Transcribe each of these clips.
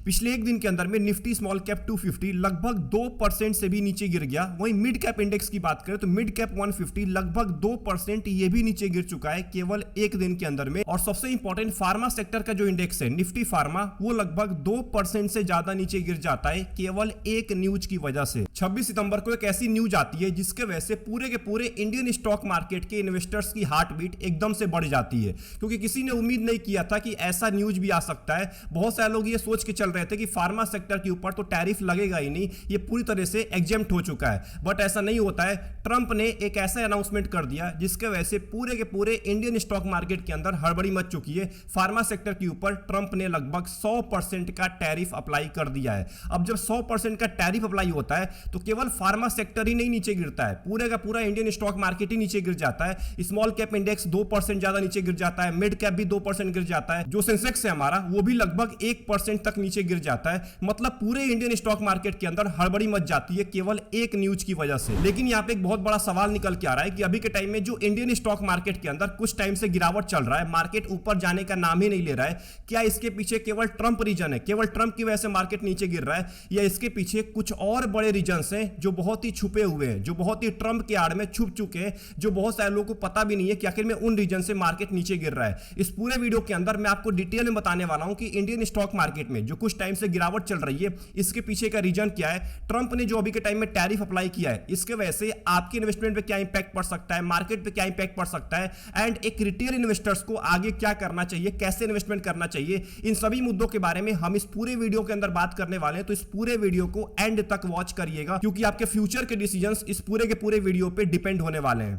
पिछले एक दिन के अंदर में निफ्टी स्मॉल कैप 250 लगभग 2% से भी नीचे गिर गया। वहीं मिड कैप इंडेक्स की बात करें तो मिड कैप 150 लगभग 2% ये भी नीचे गिर चुका है केवल एक दिन के अंदर में। और सबसे इंपॉर्टेंट फार्मा सेक्टर का जो इंडेक्स है निफ्टी फार्मा, वो लगभग 2% से ज्यादा नीचे गिर जाता है केवल एक न्यूज की वजह से। 26 सितंबर को एक ऐसी न्यूज आती है जिसके वजह से पूरे के पूरे इंडियन स्टॉक मार्केट के इन्वेस्टर्स की हार्ट बीट एकदम से बढ़ जाती है, क्योंकि किसी ने उम्मीद नहीं किया था कि ऐसा न्यूज भी आ सकता है। बहुत सारे लोग ये सोच के चल रहे थे कि फार्मा सेक्टर के ऊपर तो टैरिफ लगेगा ही नहीं, ये पूरी तरह से एग्जेम्प्ट हो चुका है, बट ऐसा नहीं होता है। ट्रंप ने एक ऐसा अनाउंसमेंट कर दिया जिसके वजह से पूरे के पूरे इंडियन स्टॉक मार्केट के अंदर हड़बड़ी मच चुकी है। फार्मा सेक्टर के ऊपर ट्रंप ने लगभग 100% का टैरिफ अप्लाई कर दिया है। अब जब 100% का टैरिफ अप्लाई होता है तो केवल फार्मा सेक्टर ही नहीं नीचे गिरता है, पूरे का पूरा इंडियन स्टॉक मार्केट ही नीचे गिर जाता है। स्मॉल कैप इंडेक्स 2% ज्यादा नीचे गिर जाता है, मिड कैप भी 2% गिर जाता है, जो सेंसेक्स है हमारा वो भी लगभग 1% तक नीचे गिर जाता है। मतलब पूरे इंडियन स्टॉक मार्केट के अंदर हड़बड़ी मच जाती है केवल एक न्यूज की वजह से। लेकिन यहां पे एक बहुत बड़ा सवाल निकल के आ रहा है कि अभी के टाइम में जो इंडियन स्टॉक मार्केट के अंदर कुछ टाइम से गिरावट चल रहा है, मार्केट ऊपर जाने का नाम ही नहीं ले रहा है, क्या इसके पीछे केवल ट्रंप रीजन है, केवल ट्रंप की वजह से मार्केट नीचे गिर रहा है, या इसके पीछे कुछ और बड़े रीजंस हैं जो बहुत ही छुपे हुए हैं, जो बहुत ही ट्रंप के आड़ में छुप चुके हैं, जो बहुत सारे लोगों को पता भी नहीं है कि आखिर में उन रीजन से मार्केट नीचे गिर रहा है। इस पूरे वीडियो के अंदर मैं आपको डिटेल में बताने वाला हूं कि इंडियन स्टॉक मार्केट में जो कुछ टाइम से गिरावट चल रही है, इसके पीछे का रीजन क्या है, ट्रंप ने जो अभी के टाइम में टैरिफ अप्लाई किया है इसके वजह से आपके इन्वेस्टमेंट पे क्या इंपैक्ट पड़ सकता है, मार्केट पे क्या इंपैक्ट पड़ सकता है, एंड एक रिटेल इन्वेस्टर्स को आगे क्या करना चाहिए, कैसे इन्वेस्टमेंट करना चाहिए, इन सभी मुद्दों के बारे में हम इस पूरे वीडियो के अंदर बात करने वाले हैं। तो इस पूरे वीडियो को एंड तक वॉच करिएगा, क्योंकि आपके फ्यूचर के डिसीजंस इस पूरे के पूरे वीडियो पे डिपेंड होने वाले हैं।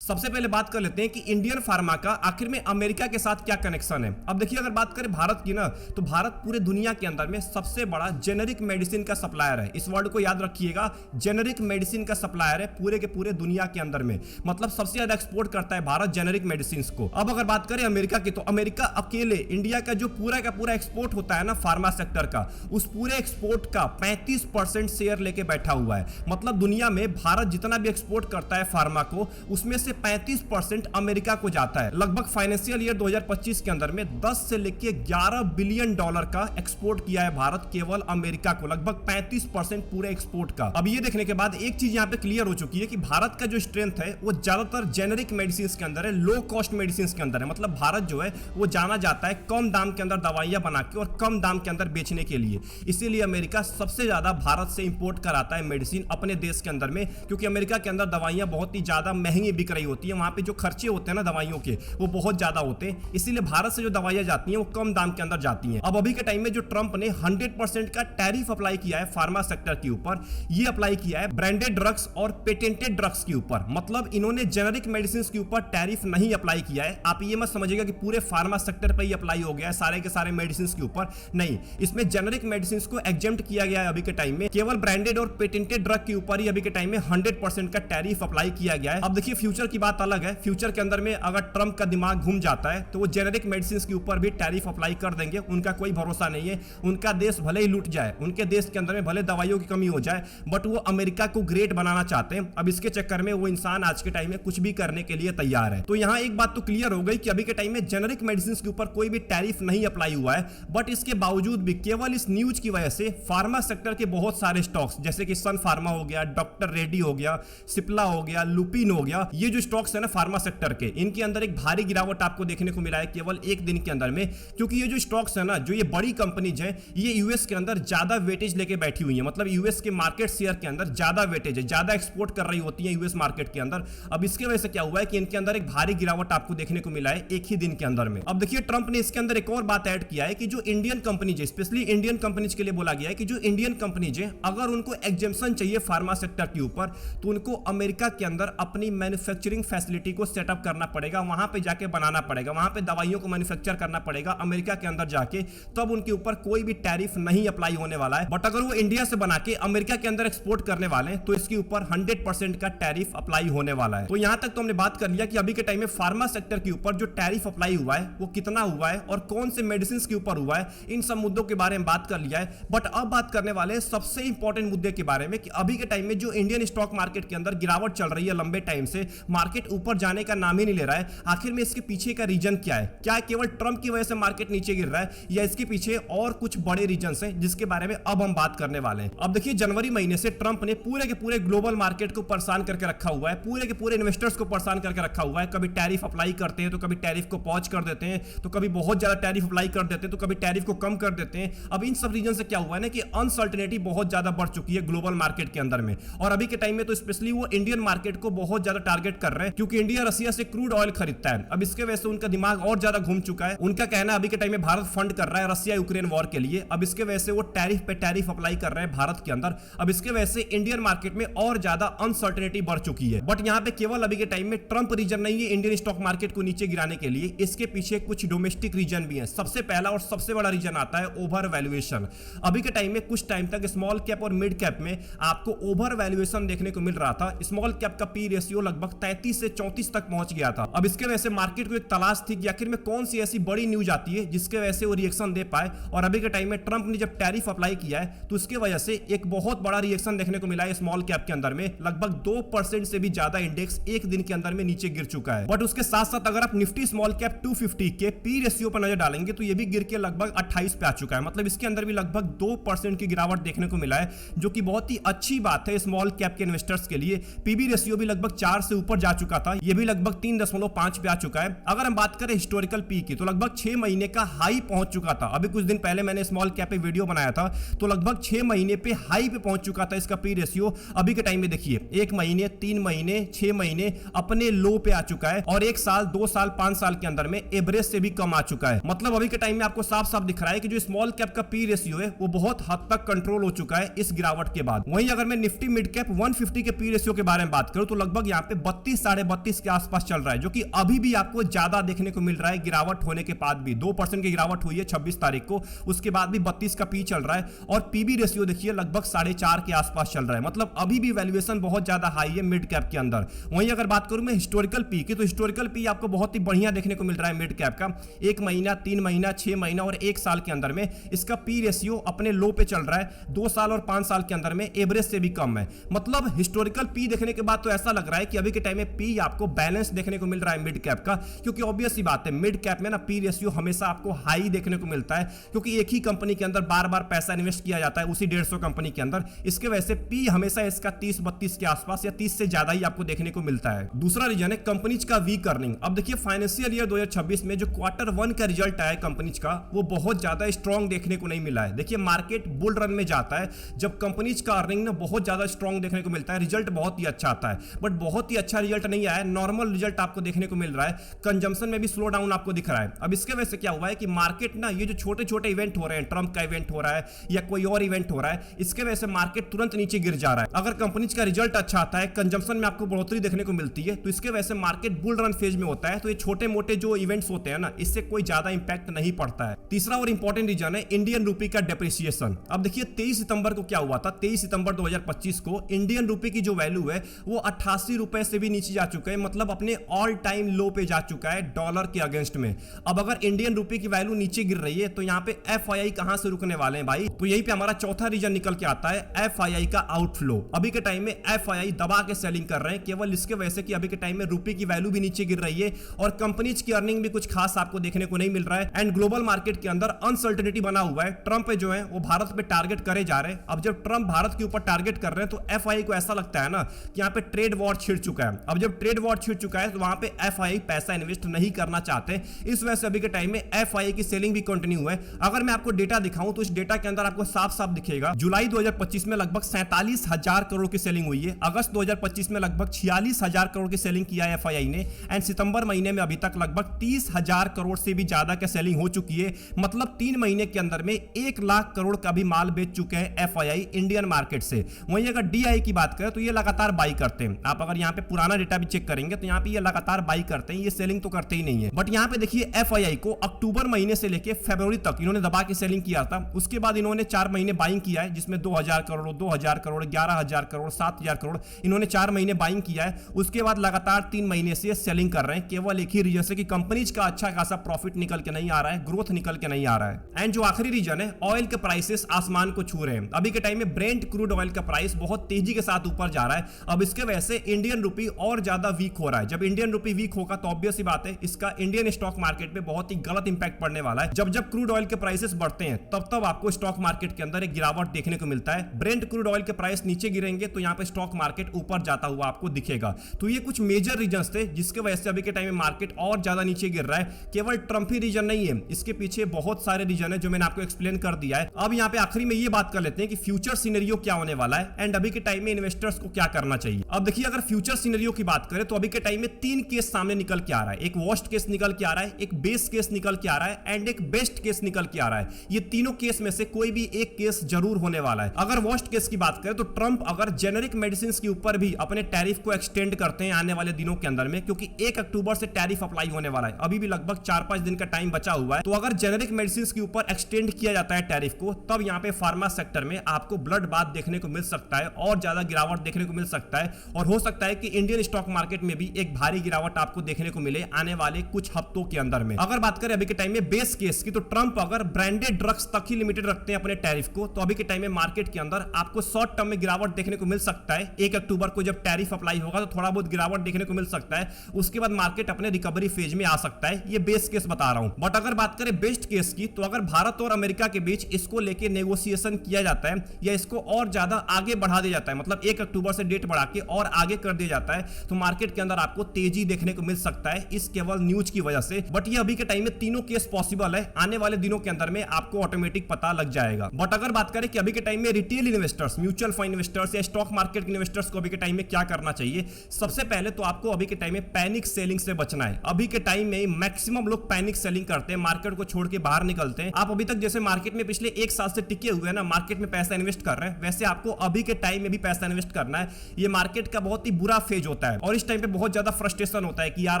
सबसे पहले बात कर लेते हैं कि इंडियन फार्मा का आखिर में अमेरिका के साथ क्या कनेक्शन है। अब देखिए, अगर बात करें भारत की ना, तो भारत पूरे दुनिया के अंदर में सबसे बड़ा जेनेरिक मेडिसिन का सप्लायर है। इस वर्ड को याद रखिएगा, जेनेरिक मेडिसिन का सप्लायर है पूरे के पूरे दुनिया के अंदर में, मतलब सबसे ज्यादा एक्सपोर्ट करता है भारत जेनेरिक मेडिसिन को। अब अगर बात करें अमेरिका की, तो अमेरिका अकेले इंडिया का जो पूरा का पूरा एक्सपोर्ट होता है ना फार्मा सेक्टर का, उस पूरे एक्सपोर्ट का 35% शेयर लेके बैठा हुआ है। मतलब दुनिया में भारत जितना भी एक्सपोर्ट करता है फार्मा को, उसमें से 35% अमेरिका को जाता है। लगभग फाइनेंशियल ईयर 2025 के अंदर में 10 से लेके 11 बिलियन डॉलर का एक्सपोर्ट किया है भारत केवल अमेरिका को, लगभग 35% पूरे एक्सपोर्ट का। अब ये देखने के बाद एक चीज यहां पे क्लियर हो चुकी है कि भारत का जो स्ट्रेंथ है वो ज्यादातर जेनेरिक मेडिसिन के अंदर है, लो कॉस्ट मेडिसिन के अंदर है। मतलब भारत जो है वो जाना जाता है कम दाम के अंदर दवाइयां बना के और कम दाम के अंदर बेचने के लिए। इसीलिए अमेरिका सबसे ज्यादा भारत से इंपोर्ट कराता है मेडिसिन अपने देश के अंदर में, क्योंकि अमेरिका के अंदर दवाइयां बहुत ही ज्यादा महंगी बिक रही होती है, वहां पे जो खर्चे होते हैं ना दवाइयों के वो बहुत ज्यादा होते हैं, इसीलिए भारत से जो दवाइयां जाती हैं वो कम दाम के अंदर जाती हैं। अब अभी के टाइम में जो ट्रंप ने 100% का टैरिफ अप्लाई किया है फार्मा सेक्टर के ऊपर, ये अप्लाई किया है ब्रांडेड ड्रग्स और पेटेंटेड ड्रग्स के ऊपर। मतलब इन्होंने जेनेरिक मेडिसिन के ऊपर टैरिफ नहीं अप्लाई किया है। आप ये मत समझिएगा कि पूरे फार्मा सेक्टर पर ही अप्लाई हो गया है सारे के सारे मेडिसिन के ऊपर, नहीं, इसमें जेनेरिक मेडिसिन को एग्जेम्प्ट किया गया है अभी के टाइम में, केवल ब्रांडेड और पेटेंटेड ड्रग के ऊपर ही अभी के टाइम में 100% का टैरिफ अप्लाई किया गया है। अब देखिए, फ्यूचर की बात अलग है, फ्यूचर के अंदर में अगर ट्रंप का दिमाग घूम जाता है तो वो जेनेरिक मेडिसिन के ऊपर भी टैरिफ अप्लाई कर देंगे, उनका कोई भरोसा नहीं है। उनका देश भले ही लूट जाए, उनके देश के अंदर में भले दवाइयों की कमी हो जाए, बट वो अमेरिका को ग्रेट बनाना चाहते हैं। अब इसके चक्कर में वो इंसान आज के टाइम में कुछ भी करने के लिए तैयार है। तो यहां एक बात तो क्लियर हो गई कि अभी के टाइम में जेनेरिक मेडिसिन के ऊपर कोई भी टैरिफ नहीं अप्लाई हुआ है, बट इसके बावजूद भी केवल इस न्यूज की वजह से फार्मा सेक्टर के बहुत सारे स्टॉक्स, जैसे कि सन फार्मा हो गया, डॉक्टर रेड्डी हो गया, सिप्ला हो गया, लुपिन हो गया, ये जो स्टॉक्स है ना फार्मा सेक्टर के, इनके अंदर एक भारी गिरावट आपको देखने को मिला है केवल एक दिन के अंदर में। क्योंकि ये जो स्टॉक्स है ना, जो ये बड़ी कंपनीज है, ये यूएस के अंदर ज्यादा वेटेज लेके बैठी हुई है। मतलब यूएस के मार्केट शेयर के अंदर ज्यादा वेटेज है, ज्यादा एक्सपोर्ट कर रही होती है यूएस मार्केट के अंदर। अब इसके वजह से क्या हुआ है कि इनके अंदर एक भारी गिरावट आपको देखने को मिला है एक ही दिन के अंदर में। अब देखिए, ट्रंप ने इसके अंदर एक और बात ऐड किया है कि जो इंडियन कंपनीज है, स्पेशली इंडियन कंपनीज के लिए बोला गया है कि जो इंडियन कंपनीज है, अगर उनको एग्जेम्पशन चाहिए फार्मा सेक्टर के ऊपर, तो उनको अमेरिका के अंदर अपनी मैन्युफैक्चरिंग फैसिलिटी को सेटअप करना पड़ेगा, वहां पे जाके बनाना पड़ेगा, वहां पे दवाइयों को मैन्युफैक्चर करना पड़ेगा अमेरिका के अंदर जाके, तब उनके ऊपर कोई भी टैरिफ नहीं अप्लाई होने वाला है। बट अगर वो इंडिया से बना के अमेरिका के अंदर एक्सपोर्ट करने वाले हैं तो इसके ऊपर 100% का टैरिफ अप्लाई होने वाला है। तो यहां तक तो हमने बात कर लिया कि अभी के टाइम में फार्मा सेक्टर के ऊपर जो टैरिफ अप्लाई हुआ है वो कितना हुआ है और कौन से मेडिसिन के ऊपर हुआ है, इन सब मुद्दों के बारे में बात कर लिया है। बट अब बात करने वाले सबसे इंपॉर्टेंट मुद्दे के बारे में कि अभी के टाइम में जो इंडियन स्टॉक मार्केट के अंदर गिरावट चल रही है लंबे टाइम से, मार्केट ऊपर जाने का नाम ही नहीं ले रहा है। आखिर में इसके पीछे का रीजन क्या है? क्या केवल ट्रंप की वजह से मार्केट नीचे गिर रहा है या इसके पीछे और कुछ बड़े रीजन हैं जिसके बारे में अब हम बात करने वाले हैं। अब देखिए, जनवरी महीने से ट्रंप ने पूरे के पूरे ग्लोबल मार्केट को परेशान करके रखा हुआ है, पूरे के पूरे इन्वेस्टर्स को परेशान करके रखा हुआ है। कभी टैरिफ अप्लाई करते हैं तो कभी टैरिफ को पॉज कर देते हैं, तो कभी बहुत ज्यादा टैरिफ अप्लाई कर देते हैं, तो कभी टैरिफ को कम कर देते हैं। अब इन सब रीजन से क्या हुआ है ना कि अनसर्टेनिटी बहुत ज्यादा बढ़ चुकी है ग्लोबल मार्केट के अंदर में। और अभी के टाइम में तो स्पेशली वो इंडियन मार्केट को बहुत ज्यादा टारगेट कर रहे हैं, क्योंकि इंडिया रसिया से क्रूड ऑयल खरीदता है। अब इसके वजह से उनका दिमाग और ज्यादा घूम चुका है। उनका कहना अभी के टाइम में भारत फंड कर रहा है रसिया यूक्रेन वॉर के लिए। अब इसके वजह से वो टैरिफ पे टैरिफ अप्लाई कर रहे हैं भारत के अंदर। अब इसके वजह से इंडियन मार्केट में और ज्यादा अनसर्टेनिटी बढ़ चुकी है। बट यहाँ पे केवल अभी के टाइम में ट्रंप रीजन नहीं है इंडियन स्टॉक मार्केट को नीचे गिराने के लिए, इसके पीछे कुछ डोमेस्टिक रीजन भी है। सबसे पहला और सबसे बड़ा रीजन आता है ओवर वैल्यूएशन। अभी के टाइम में कुछ टाइम तक स्मॉल कैप और मिड कैप में आपको ओवर वैल्यूएशन देखने को मिल रहा था। स्मॉल कैप का पी रेशियो लगभग 33 से 34 तक पहुंच गया था। अब इसके वजह से मार्केट को एक तलाश थी कि आखिर में कौन सी ऐसी बड़ी न्यूज आती है जिसके वजह से वो रिएक्शन दे पाए। और अभी के टाइम में ट्रंप ने जब टैरिफ अप्लाई किया है तो उसके वजह से एक बहुत बड़ा रिएक्शन देखने को मिला है स्मॉल कैप के अंदर में। लगभग 2% से भी ज्यादा इंडेक्स एक दिन के अंदर में नीचे गिर चुका है। बट उसके साथ साथ अगर आप निफ्टी स्मॉल कैप 250 के पी रेशियो पर नजर डालेंगे तो ये भी गिर के लगभग 28 पे आ चुका है। मतलब इसके अंदर भी लगभग 2% की गिरावट देखने को मिला है, जो कि बहुत ही अच्छी बात है स्मॉल कैप के इन्वेस्टर्स के लिए। पीबी रेशियो भी लगभग 4 से ऊपर जा चुका था, ये भी लगभग 3.5 पे आ चुका है। अगर हम बात करें हिस्टोरिकल पी की तो लगभग 6 महीने का हाई पहुंच चुका था। अभी कुछ दिन पहले मैंने स्मॉल कैप पे वीडियो बनाया था तो लगभग 6 महीने पे हाई पे पहुंच चुका था इसका पी रेशियो। अभी के टाइम में देखिए 1 महीने, 3 महीने, 6 महीने अपने लो पे आ चुका है और 1 साल, 2 साल, 5 साल के अंदर में एवरेज से भी कम आ चुका है। मतलब अभी के टाइम में आपको साफ साफ दिख रहा है कि जो स्मॉल कैप का पी रेशियो है वो बहुत हद तक कंट्रोल हो चुका है इस गिरावट के बाद। वहीं अगर मैं निफ्टी मिड कैप 150 के पी रेशियो के बारे में बात करूं तो लगभग यहाँ पे 32 साढ़े 32 के आसपास चल रहा है, जो कि अभी भी आपको ज्यादा देखने को मिल रहा है गिरावट होने के बाद भी। 2% की गिरावट हुई है 26 तारीख को, उसके बाद भी 32 का पी चल रहा है और पीबी रेशियो देखिए लगभग 4.5 के आसपास चल रहा है। मतलब अभी भी वैल्यूएशन बहुत ज्यादा हाई है मिड कैप के अंदर। वहीं अगर बात करूं मैं हिस्टोरिकल पी की तो हिस्टोरिकल पी आपको बहुत ही बढ़िया देखने को मिल रहा है मिड कैप का। 1 महीना, 3 महीना, 6 महीना और 1 साल के अंदर में इसका पी रेशियो अपने लो पे चल रहा है। 2 साल और 5 साल के अंदर में एवरेज से भी कम है। मतलब हिस्टोरिकल पी देखने के बाद तो ऐसा लग रहा है कि अभी के टाइम में पी आपको बैलेंस देखने को मिल रहा है मिड कैप का, क्योंकि ऑब्वियस सी बात है मिड कैप में ना पी रेशियो हमेशा आपको हाई देखने को मिलता है, क्योंकि एक ही कंपनी के अंदर बार बार पैसा इन्वेस्ट किया जाता है उसी 150 कंपनी के अंदर। इसके वजह से पी हमेशा इसका 30-32 के आसपास या 30 से ज्यादा ही आपको देखने को मिलता है। दूसरा रीजन है कंपनीज का वीक अर्निंग। अब देखिए फाइनेंशियल ईयर 2026 में जो Q1 का रिजल्ट आया कंपनीज का वो बहुत ज्यादा स्ट्रॉन्ग देखने को नहीं मिला है। देखिए मार्केट बुल रन में जाता है जब कंपनीज का अर्निंग ना बहुत ज्यादा स्ट्रॉन्ग देखने को मिलता है, रिजल्ट बहुत ही अच्छा आता है। बट बहुत ही अच्छा रिजल्ट नहीं आया, नॉर्मल रिजल्ट आपको देखने को मिल रहा है। कंजम्पशन में भी स्लो डाउन आपको दिख रहा है। अब इसके वजह से क्या हुआ है कि मार्केट ना ये जो छोटे छोटे इवेंट हो रहे हैं, ट्रंप का इवेंट हो रहा है या कोई और इवेंट हो रहा है, इसके वजह से मार्केट तुरंत नीचे गिर जा रहा है। अगर कंपनीज का रिजल्ट अच्छा आता है, कंजम्पशन में आपको बढ़ोतरी देखने को मिलती है, तो इसके वजह से मार्केट बुल रन फेज में होता है। तो ये छोटे मोटे जो इवेंट्स होते हैं ना, इससे कोई ज्यादा इंपैक्ट नहीं पड़ता है। तीसरा और इंपॉर्टेंट रीजन है इंडियन रूपी का डेप्रिसिएशन। अब देखिए 23 सितंबर को क्या हुआ था, 23 सितंबर 2025 को इंडियन रूपी की जो वैल्यू है वो 88 रुपए से भी नीचे जा चुका है। मतलब अपने ऑल टाइम लो पे जा चुका है डॉलर के अगेंस्ट में। अब अगर इंडियन रूपी की वैल्यू नीचे गिर रही है तो यहाँ पे एफआईआई कहां से रुकने वाले हैं भाई? तो यही पे हमारा चौथा रीजन निकल के आता है एफआईआई का आउटफ्लो। अभी के टाइम में एफआईआई दबा के सेलिंग कर रहे हैं केवल इसके वजह से कि अभी के टाइम में रूपी की वैल्यू भी नीचे गिर रही है और कंपनीज की अर्निंग भी कुछ खास आपको देखने को नहीं मिल रहा है। एंड ग्लोबल मार्केट के अंदर अनसर्टेनिटी बना हुआ है। ट्रंप जो है वो भारत पे टारगेट करे जा रहे हैं। अब जब ट्रंप भारत के ऊपर टारगेट कर रहे हैं तो एफआईआई को ऐसा लगता है ना कि यहाँ पे ट्रेड वॉर छिड़ चुका है। अब जब ट्रेड वॉर छिड़ चुका है तो वहां पे एफआईआई पैसा इन्वेस्ट नहीं करना चाहते। इस वजह से अभी के टाइम में एफआईआई की सेलिंग भी कंटिन्यू है। अगर मैं आपको डेटा दिखाऊं तो इस डेटा के अंदर आपको साफ साफ दिखेगा जुलाई 2025 में लगभग 47,000 करोड़ की सेलिंग हुई है। अगस्त 2025 में लगभग 46,000 करोड़ की सेलिंग किया है एफआईआई ने। एंड सितंबर महीने में अभी तक लगभग 30,000 करोड़ से भी ज्यादा की सेलिंग हो चुकी है। मतलब 3 महीने के अंदर में 1 लाख करोड़ का भी माल बेच चुके हैं एफआईआई इंडियन मार्केट से। वहीं अगर डीआई की बात करें तो ये लगातार बाई करते हैं। आप अगर यहाँ पे पुराना डेटा भी चेक करेंगे तो यहाँ पे ये लगातार बाई करते हैं, ये सेलिंग तो करते ही नहीं है। बट यहाँ पे देखिए एफआईआई को अक्टूबर महीने से लेके फरवरी तक इन्होंने दबा के सेलिंग किया था। उसके बाद इन्होंने 4 महीने बाइंग किया है जिसमें 2,000 करोड़, 2,000 करोड़, 11,000 करोड़, 7,000 करोड़ इन्होंने 4 महीने बाइंग किया है। उसके बाद लगातार 3 महीने से सेलिंग कर रहे हैं केवल एक ही रीजन से कि कंपनीज का अच्छा खासा प्रॉफिट निकल के नहीं आ रहा है, ग्रोथ निकल के नहीं आ रहा है। एंड जो आखिरी रीजन है ऑयल के प्राइसेस आसमान को छू रहे हैं। अभी के टाइम में ब्रेंट क्रूड ऑयल का प्राइस बहुत तेजी के साथ ऊपर जा रहा है। अब इसके वजह से इंडियन रूपी और ज्यादा वीक हो रहा है। जब इंडियन रुपी वीक होगा तो ऑब्वियस सी बात है इसका इंडियन स्टॉक मार्केट पे बहुत ही गलत इंपैक्ट पड़ने वाला है। जब क्रूड ऑयल के प्राइसेस बढ़ते हैं तब आपको स्टॉक मार्केट के अंदर एक गिरावट देखने को मिलता है। ब्रेंट क्रूड ऑयल के प्राइस नीचे गिरेंगे तो यहाँ पे स्टॉक मार्केट ऊपर जाता हुआ आपको दिखेगा। तो ये कुछ मेजर रीजंस थे जिसके वजह से अभी के टाइम में मार्केट और ज्यादा नीचे गिर रहा है। केवल ट्रंप ही रीजन नहीं है, इसके पीछे बहुत सारे रीजन है जो मैंने आपको एक्सप्लेन कर दिया है। अब यहाँ पे आखिरी में ये बात कर लेते हैं कि फ्यूचर सिनेरियो क्या होने वाला है एंड अभी के टाइम में इन्वेस्टर्स को क्या करना चाहिए। अब देखिए, अगर फ्यूचर सिनेरियो की बात करें तो अभी के टाइम में 3 केस सामने निकल के आ रहा है। एक वर्स्ट केस निकल के आ रहा है, एक बेस केस निकल के आ रहा है एंड एक बेस्ट केस निकल के आ रहा है। ये तीनों केस में से कोई भी एक केस जरूर होने वाला है। अगर वर्स्ट केस की बात करें तो ट्रंप अगर जेनेरिक मेडिसिन के ऊपर भी अपने टैरिफ को एक्सटेंड करते हैं आने वाले दिनों के अंदर में, क्योंकि 1 अक्टूबर से टैरिफ अप्लाई होने वाला है, अभी भी लगभग 4-5 दिन का टाइम बचा हुआ है। तो अगर जेनेरिक मेडिसिन के ऊपर एक्सटेंड किया जाता है टैरिफ को, तब यहाँ पे फार्मा सेक्टर में आपको ब्लड बाथ देखने को मिल सकता है और ज्यादा गिरावट देखने को मिल सकता है। और हो सकता है कि इंडियन स्टॉक मार्केट में भी एक भारी गिरावट आपको देखने को मिले आने वाले कुछ हफ्तों के अंदर में। अगर बात करें अभी के टाइम में बेस केस की, तो ट्रंप अगर ब्रांडेड ड्रग्स तक ही लिमिटेड रखते हैं अपने टैरिफ को, तो अभी के टाइम में मार्केट के अंदर आपको शॉर्ट टर्म में गिरावट देखने को मिल सकता है। 1 अक्टूबर को जब टैरिफ अप्लाई होगा तो थोड़ा बहुत गिरावट देखने को मिल सकता है, उसके बाद मार्केट अपने रिकवरी फेज में आ सकता है। ये बेस केस बता रहा हूं। बट अगर बात करें बेस्ट केस की, तो अगर भारत और अमेरिका के बीच इसको लेके नेगोशिएशन किया जाता है या इसको और ज्यादा आगे बढ़ा दिया जाता है, मतलब 1 अक्टूबर से डेट बढ़ा के और आगे कर दिया जाता है, तो मार्केट के अंदर आपको तेजी देखने को मिल सकता है इस केवल न्यूज की वजह से। बट ये अभी के टाइम में तीनों केस पॉसिबल है, आने वाले दिनों के अंदर में आपको ऑटोमेटिक पता लग जाएगा। बट अगर बात करें कि अभी के टाइम में retail investors, mutual fund investors या स्टॉक मार्केट के इन्वेस्टर्स को अभी के टाइम में क्या करना चाहिए, सबसे पहले तो आपको अभी के टाइम में पैनिक सेलिंग से बचना है। अभी के टाइम में मैक्सिमम लोग पैनिक सेलिंग करते हैं, मार्केट को छोड़ के बाहर निकलते हैं। आप अभी तक जैसे मार्केट में पिछले 1 साल से टिके हुए हैं ना, मार्केट में पैसा इन्वेस्ट कर रहे हैं, वैसे आपको अभी के टाइम में भी पैसा इन्वेस्ट करना है। ये मार्केट का बहुत ही बुरा फेज होता है और इस टाइम पे बहुत ज्यादा फ्रस्ट्रेशन होता है कि यार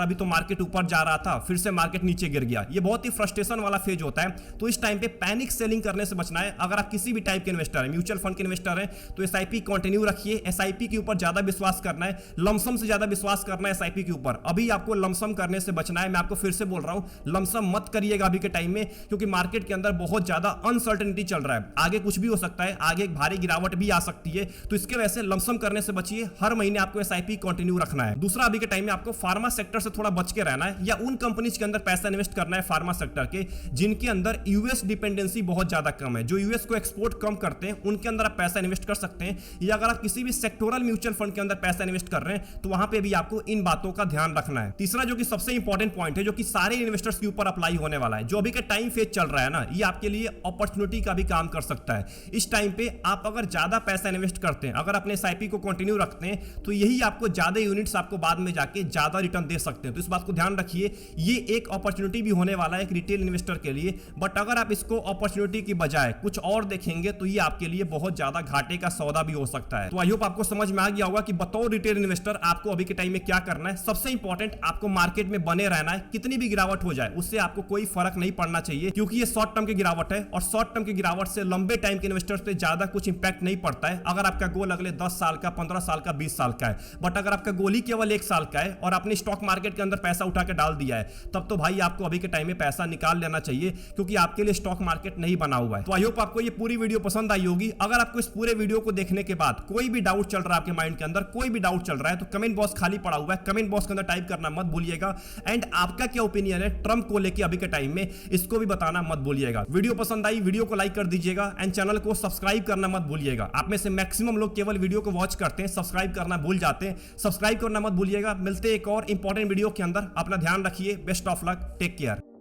अभी तो मार्केट ऊपर जा रहा था, फिर से मार्केट नीचे गिर गया। ये बहुत ही फ्रस्ट्रेशन वाला फेज होता है। तो इस टाइम पे पैनिक सेलिंग करने से बचना है। अगर आप किसी भी टाइप के इन्वेस्टर हैं, म्यूचुअल फंड के इन्वेस्टर हैं, तो एसआईपी कंटिन्यू रखिए। एसआईपी के ऊपर ज्यादा विश्वास करना है, लमसम से ज्यादा विश्वास करना है एसआईपी के ऊपर। अभी आपको लमसम करने से बचना है। मैं आपको फिर से बोल रहा हूं, लमसम मत करिएगा अभी के टाइम में, क्योंकि मार्केट के अंदर बहुत ज्यादा अनसर्टेनिटी चल रहा है। आगे कुछ भी हो सकता है, आगे एक भारी गिरावट भी आ सकती है, तो इसके वजह से लमसम करने से बचिए। हर महीने आपको एसआईपी कंटिन्यू रखना है। दूसरा, अभी के टाइम में आपको फार्मा सेक्टर से थोड़ा बच के रहना है, या उन कंपनीज के अंदर पैसा इन्वेस्ट करना है फार्मा सेक्टर के जिनके अंदर यूएस डिपेंडेंसी बहुत ज्यादा कम है, जो यूएस को एक्सपोर्ट कम करते हैं, उनके अंदर आप पैसा इन्वेस्ट कर सकते हैं। या अगर आप किसी भी सेक्टोरल म्यूचुअल फंड के अंदर पैसा इन्वेस्ट कर रहे हैं, तो वहां पे भी आपको इन बातों का ध्यान रखना है। तीसरा, जो कि सबसे इंपॉर्टेंट पॉइंट है, जो कि सारे इन्वेस्टर्स के ऊपर अप्लाई होने वाला है, जो अभी के टाइम फेज चल रहा है ना, ये आपके लिए अपॉर्चुनिटी का भी काम कर सकता है। इस टाइम पे आप अगर ज्यादा पैसा इन्वेस्ट करते हैं, अगर अपने एसआईपी को कंटिन्यू रखते हैं, तो यही आपको ज्यादा यूनिट्स आपको बाद में जाके ज्यादा रिटर्न दे सकते हैं। तो इस बात को ध्यान रखिए, ये एक अपॉर्चुनिटी भी होने वाला है एक रिटेल इन्वेस्टर के लिए। बट अगर आप इसको अपॉर्चुनिटी की बजाय कुछ और देखेंगे, तो ये आपके लिए बहुत ज्यादा घाटे का सौदा भी हो सकता है। तो आई होप आपको समझ में आ गया होगा कि बतौर रिटेल इन्वेस्टर आपको अभी के टाइम में क्या करना है। सबसे इंपॉर्टेंट, आपको मार्केट में बने रहना है। कितनी भी गिरावट हो जाए उससे आपको कोई फर्क नहीं पड़ना चाहिए, क्योंकि ये शॉर्ट टर्म की गिरावट है और शॉर्ट टर्म की गिरावट से लंबे टाइम के इन्वेस्टर्स पे ज्यादा कुछ इंपैक्ट नहीं पड़ता है। अगर आपका गोल अगले 10 साल का, 15 साल का, 20 साल का है, बट अगर आपका गोल ही केवल 1 साल का है और आपने स्टॉक मार्केट के अंदर पैसा उठा के डाल दिया है, तब तो भाई आपको अभी के टाइम में पैसा निकाल लेना चाहिए, क्योंकि आपके लिए स्टॉक मार्केट नहीं बना हुआ है। तो आई होप आपको ये पूरी वीडियो पसंद आई होगी। अगर आपको इस पूरे वीडियो को देखने के बाद कोई भी डाउट चल रहा है आपके माइंड के अंदर, कोई भी डाउट चल रहा है, तो कमेंट बॉक्स खाली पड़ा हुआ है, कमेंट बॉक्स के अंदर टाइप करना मत भूलिएगा। एंड आपका क्या ओपिनियन है ट्रंप को लेके अभी के टाइम में, इसको भी बताना मत भूलिएगा। वीडियो पसंद आई, वीडियो को लाइक कर दीजिएगा एंड चैनल को सब्सक्राइब करना मत भूलिएगा। आप में से मैक्सिमम लोग केवल वीडियो को वॉच करते हैं, सब्सक्राइब करना भूल जाते हैं। सब्सक्राइब करना मत भूलिएगा। मिलते हैं एक और इंपॉर्टेंट वीडियो के अंदर। अपना ध्यान रखिए। Best of luck, take care.